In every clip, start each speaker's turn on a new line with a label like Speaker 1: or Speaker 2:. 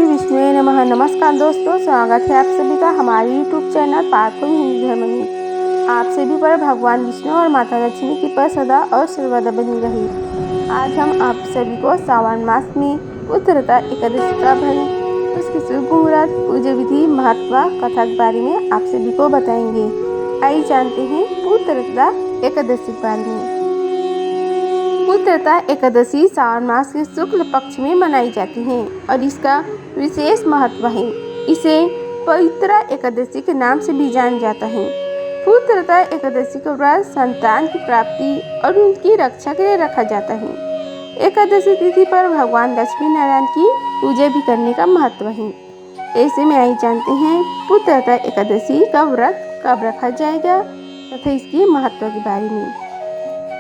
Speaker 1: श्री विष्णुवे नमः। नमस्कार दोस्तों, स्वागत है आप सभी का हमारे YouTube चैनल पार्थवी हिंदू धर्म में। आप सभी पर भगवान विष्णु और माता लक्ष्मी की कृपा सदा और सर्वदा बनी रही। आज हम आप सभी को सावन मास में उत्तरता एकादशी का भय, उसकी शुभ मुहूर्त, पूजा विधि, महत्व, कथा के बारे में आप सभी को बताएंगे। आइए जानते हैं उत्तरता एकादशी के बारे में। उत्तरता एकादशी सावन मास के शुक्ल पक्ष में मनाई जाती है और इसका विशेष महत्व है। इसे पवित्रा एकादशी के नाम से भी जाना जाता है। उत्तरता एकादशी का व्रत संतान की प्राप्ति और उनकी रक्षा के लिए रखा जाता है। एकादशी तिथि पर भगवान लक्ष्मी नारायण की पूजा भी करने का महत्व है। ऐसे में आइए जानते हैं उत्तरता एकादशी का व्रत कब रखा जाएगा तथा इसके महत्व के बारे में।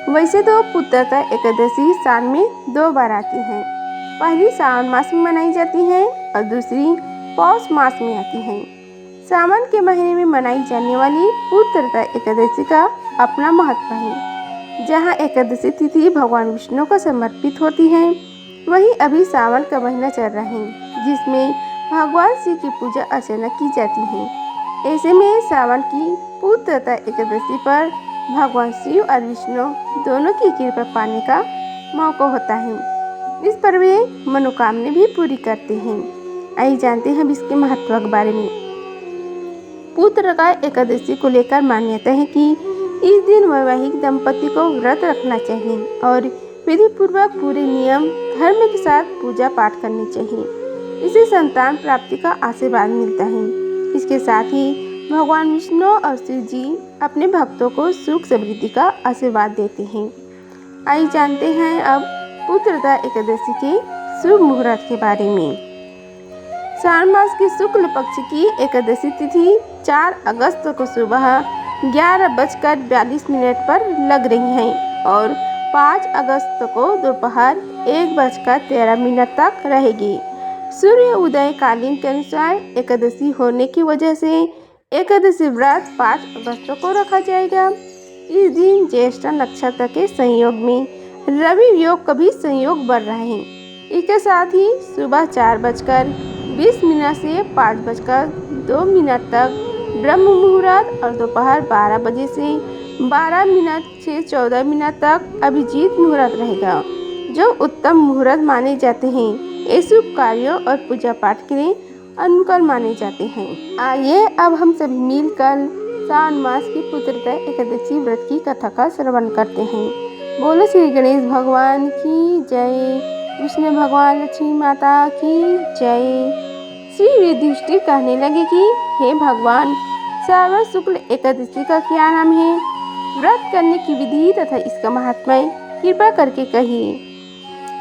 Speaker 1: वैसे तो उत्तरता एकादशी साल में 2 बार आती है। पहली सावन मास में मनाई जाती है और दूसरी पौष मास में आती है। सावन के महीने में मनाई जाने वाली उत्तरता एकादशी का अपना महत्व है। जहाँ एकादशी तिथि भगवान विष्णु को समर्पित होती है, वहीं अभी सावन का महीना चल रहा है जिसमें भगवान शिव की पूजा अर्चना की जाती है। ऐसे में सावन की उत्तरता एकादशी पर भगवान शिव और विष्णु दोनों की कृपा पाने का मौका होता है। इस पर वे मनोकामना भी पूरी करते हैं। आइए जानते हैं अब इसके महत्व के बारे में। उत्तरता एकादशी को लेकर मान्यता है कि इस दिन वैवाहिक दंपति को व्रत रखना चाहिए और विधि पूर्वक पूरे नियम धर्म के साथ पूजा पाठ करनी चाहिए। इससे संतान प्राप्ति का आशीर्वाद मिलता है। इसके साथ ही भगवान विष्णु और शिव जी अपने भक्तों को सुख समृद्धि का आशीर्वाद देते हैं। आइए जानते हैं अब उत्तरता एकादशी के शुभ मुहूर्त के बारे में। सावन मास की शुक्ल पक्ष की एकादशी तिथि 4 अगस्त को सुबह 11:42 पर लग रही है और 5 अगस्त को दोपहर 1:13 तक रहेगी। सूर्य उदय कालीन के अनुसार एकादशी होने की वजह से एकादशी व्रत 5 अगस्त को रखा जाएगा। इस दिन ज्येष्ठ नक्षत्र के संयोग में रवि योग का भी संयोग बढ़ रहा है। इसके साथ ही सुबह 4:20 से 5:02 तक ब्रह्म मुहूर्त और दोपहर 12 बजे से 12:14 तक अभिजीत मुहूर्त रहेगा, जो उत्तम मुहूर्त माने जाते हैं। ये शुभ कार्यों और पूजा पाठ के लिए अनुकूल माने जाते हैं। आइए अब हम सभी मिलकर सावन मास की उत्तरता एकादशी व्रत की कथा का श्रवण करते हैं। बोलो श्री गणेश भगवान की जय, विष्णु भगवान लक्ष्मी माता की जय। श्री युधिष्ठिर कहने लगे कि हे भगवान, सावन शुक्ल एकादशी का क्या नाम है? व्रत करने की विधि तथा इसका महात्म्य कृपा करके कहिए।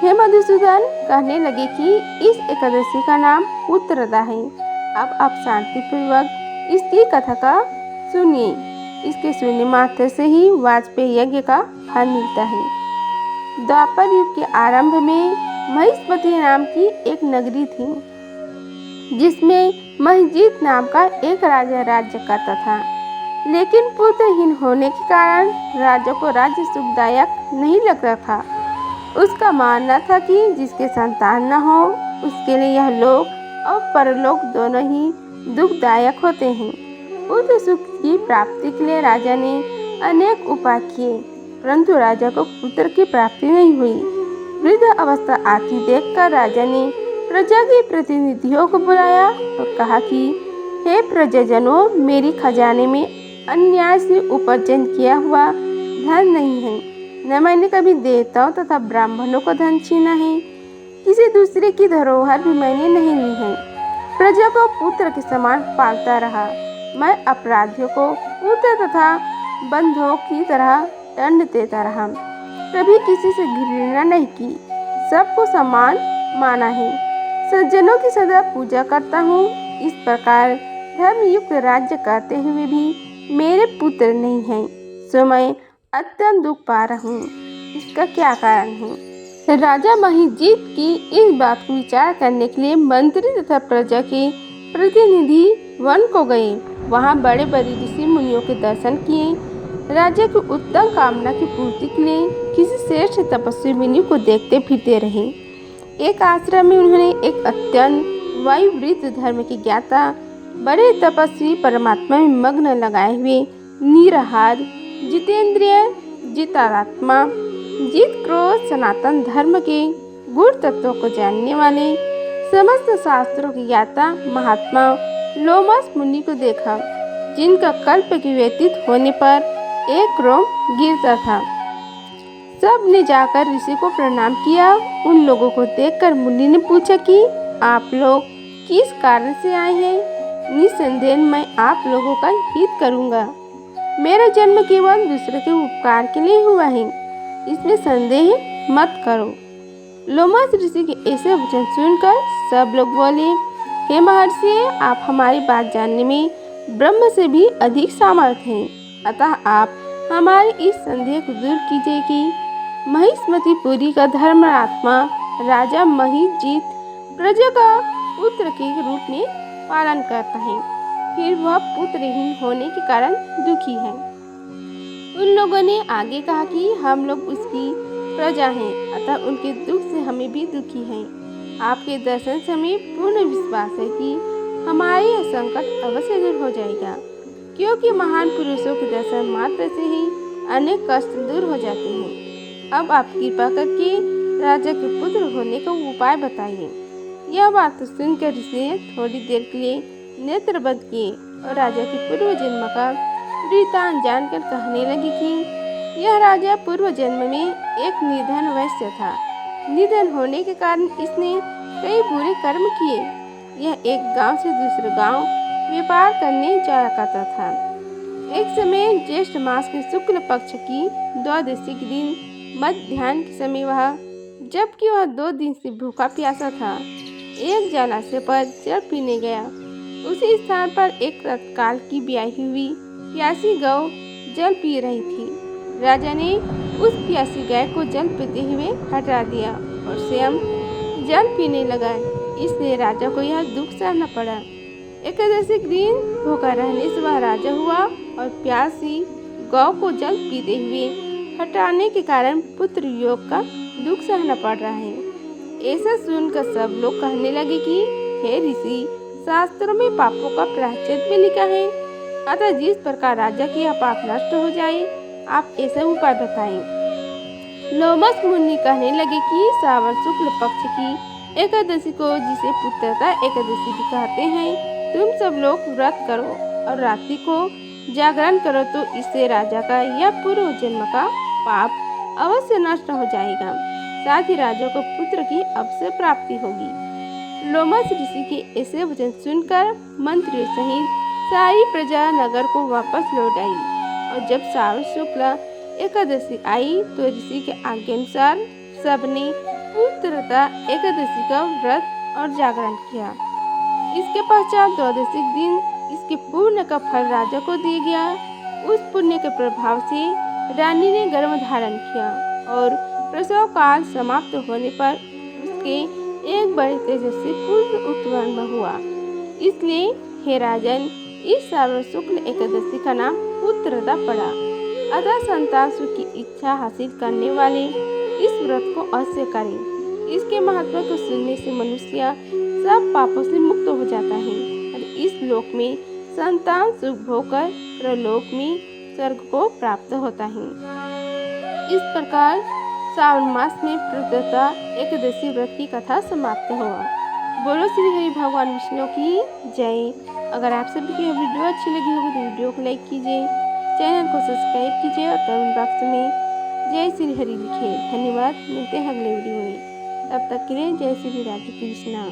Speaker 1: हे मधुसूदन कहने लगे कि इस एकादशी का नाम उत्तरता है। अब आप शांतिपूर्वक इसकी कथा का सुनिए। इसके सुनने मात्र से ही वाजपेयी यज्ञ का फल मिलता है। द्वापर युग के आरंभ में महिष्मती नाम की एक नगरी थी, जिसमें महिजीत नाम का एक राजा राज्य करता था। लेकिन पुत्रहीन होने के कारण राजा को राज्य सुखदायक नहीं लगता था। उसका मानना था कि जिसके संतान न हो उसके लिए यह लोक और परलोक दोनों ही दुखदायक होते हैं। पुत्र सुख की प्राप्ति के लिए राजा ने अनेक उपाय किए, परंतु राजा को पुत्र की प्राप्ति नहीं हुई। वृद्ध अवस्था आती देखकर राजा ने प्रजा के प्रतिनिधियों को बुलाया और कहा कि हे प्रजाजनों, मेरी खजाने में अन्याय से उपार्जन किया हुआ धन नहीं है, न मैंने कभी देवताओं तथा ब्राह्मणों को धन छीना है। किसी दूसरे की धरोहर भी मैंने नहीं ली है। प्रजा को पुत्र के समान पालता रहा। मैं अपराधियों को पुत्र तथा बंधुओं की तरह दंड देता रहा। कभी किसी से घृणा नहीं की, सबको समान माना है। सज्जनों की सदा पूजा करता हूँ। इस प्रकार धर्मयुक्त राज्य करते हुए भी मेरे पुत्र नहीं हैं, सो मैं अत्यंत दुख पा रहा हूँ। इसका क्या कारण है? राजा महिजीत की इस बात को विचार करने के लिए मंत्री तथा प्रजा के प्रतिनिधि वन को गए। वहाँ बड़े बड़े ऋषि मुनियों के दर्शन किए। राजा की उत्तम कामना की पूर्ति के लिए किसी श्रेष्ठ तपस्वी मुनि को देखते फिरते रहे। एक आश्रम में उन्होंने एक अत्यंत वायुवृत्त धर्म के ज्ञाता बड़े तपस्वी परमात्मा में मग्न लगाए हुए निराहार जितेंद्रिय जितात्मा जित क्रोध सनातन धर्म के गुण तत्वों को जानने वाले समस्त शास्त्रों के ज्ञाता महात्मा लोमस मुनि को देखा, जिनका कल्प के व्यतीत होने पर एक रोम गिरता था। सब ने जाकर ऋषि को प्रणाम किया। उन लोगों को देखकर मुनि ने पूछा कि आप लोग किस कारण से आए हैं? निसंदेह मैं आप लोगों का हित करूंगा। मेरा जन्म केवल दूसरे के उपकार के लिए हुआ है, इसमें संदेह मत करो। लोमस ऋषि के ऐसे वचन सुनकर सब लोग बोले, हे महर्षि, आप हमारी बात जानने में ब्रह्म से भी अधिक सामर्थ हैं, अतः आप हमारे इस संदेह को दूर कीजिए कि महिष्मतिपुरी का धर्मात्मा राजा महिजीत प्रजा का पुत्र के रूप में पालन करता है, फिर वह पुत्रहीन होने के कारण दुखी है। उन लोगों ने आगे कहा कि हम लोग उसकी प्रजा हैं, अतः उनके दुख से हमें भी दुखी हैं। आपके दर्शन से हमें पूर्ण विश्वास है कि हमारे यह संकट अवश्य दूर हो जाएगा, क्योंकि महान पुरुषों के दर्शन मात्र से ही अनेक कष्ट दूर हो जाते हैं। अब आप कृपा करके राजा के पुत्र होने का उपाय बताइए। यह बात सुनकर ऋषि ने थोड़ी देर के लिए नेत्र बंद किए और राजा के पूर्व जन्म का वृत्तांत जानकर कहने लगी कि यह राजा पूर्व जन्म में एक निर्धन वैश्य था। निधन होने के कारण इसने कई बुरे कर्म किए। यह एक गांव से दूसरे गांव व्यापार करने जाया करता था। एक समय ज्येष्ठ मास के शुक्ल पक्ष की द्वादशी के दिन मध्याह्न के समय जबकि वह 2 दिन से भूखा प्यासा था, एक जलाशय पर जल पीने गया। उसी स्थान पर एक तत्काल की ब्याही हुई प्यासी गौ जल पी रही थी। राजा ने उस प्यासी गाय को जल पीते हुए हटा दिया और स्वयं जल पीने लगा। इसलिए राजा को यह दुख सहना पड़ा। एकादशी के दिन भूखा रहने से वह राजा हुआ और प्यासी गौ को जल पीते हुए हटाने के कारण पुत्र योग का दुख सहना पड़ रहा है। ऐसा सुनकर सब लोग कहने लगे कि हे ऋषि, शास्त्रों में पापों का प्रायश्चित भी लिखा है, अतः जिस प्रकार राजा की यह पाप नष्ट हो जाए, आप ऐसा उपाय बताएं। लोमस मुनि कहने लगे कि श्रावण शुक्ल पक्ष की एकादशी को, जिसे पुत्रता एकादशी भी कहते हैं, तुम सब लोग व्रत करो और रात्रि को जागरण करो, तो इससे राजा का यह पूर्व जन्म का पाप अवश्य नष्ट हो जाएगा। साथ ही राजा को पुत्र की अवश्य प्राप्ति होगी। लोमस ऋषि के ऐसे वचन सुनकर मंत्रियों सहित सारी प्रजा नगर को वापस लौट आई और जब श्रावण शुक्ल एकादशी आई तो ऋषि के आज्ञानुसार सबने पुत्रता एकादशी का व्रत और जागरण किया। इसके पश्चात द्वादशी दिन इसके पुण्य का फल राजा को दिया गया। उस पुण्य के प्रभाव से रानी ने गर्भ धारण किया और प्रसव काल समाप्त होने पर उसके एक बड़े तेजस्वी पुत्र उत्पन्न हुआ। इसलिए हे राजन, इस श्रावण शुक्ल एकादशी का नाम पुत्रदा पड़ा। अतः संतान सुख की इच्छा हासिल करने वाले इस व्रत को अवश्य करें। इसके महत्व को सुनने से मनुष्य सब पापों से मुक्त हो जाता है और इस लोक में संतान सुख भोगकर प्रलोक में स्वर्ग को प्राप्त होता है। इस प्रकार श्रावण मास में पुत्रदा एकादशी व्रत की कथा समाप्त हुआ। बोलो श्री हरि भगवान विष्णु की जय। अगर आप सभी की वीडियो अच्छी लगी होगी तो वीडियो को लाइक कीजिए, चैनल को सब्सक्राइब कीजिए और कमेंट बॉक्स में जय श्री हरि लिखिए। धन्यवाद। मिलते हैं अगले वीडियो में, तब तक के लिए जय श्री राधे कृष्णा।